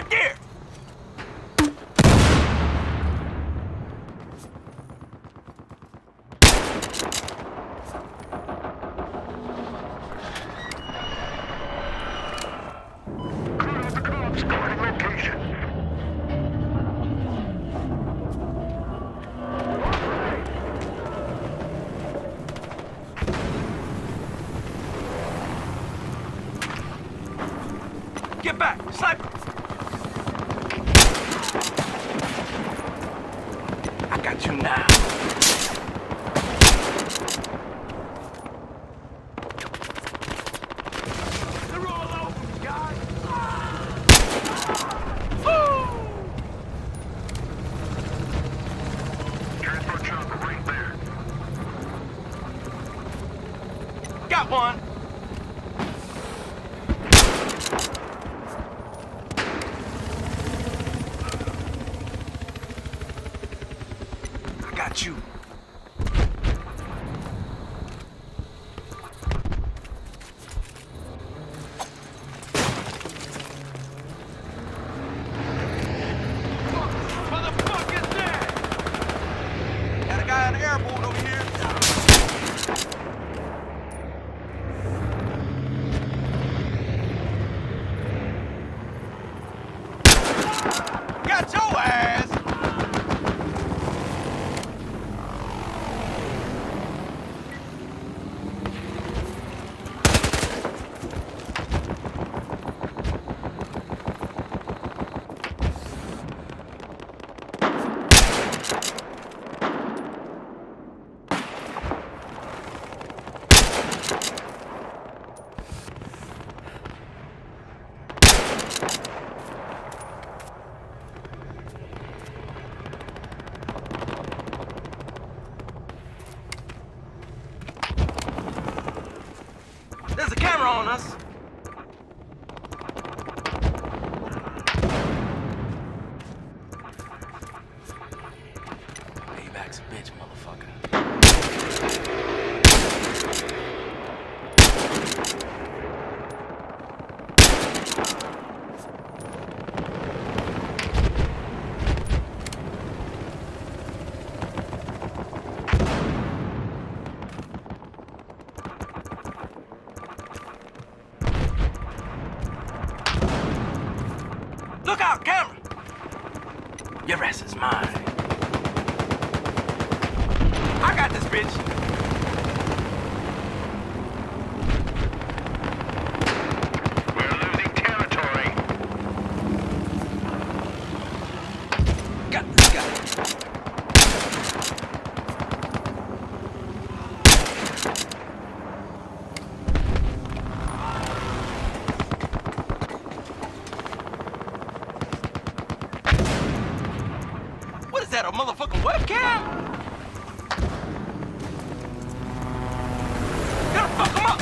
Back there! Get back! Sniper! I got you now. They're all over me, guys! Transport chopper right there. Got one! Got you. Motherfucker's there! Got a guy on the airboat over here. Got your ass! There's a camera on us. Payback's a bitch, motherfucker. Look out, camera! Your ass is mine. I got this bitch. We're losing territory. Got this guy. What is that, a motherfucking webcam? Gotta fuck him up!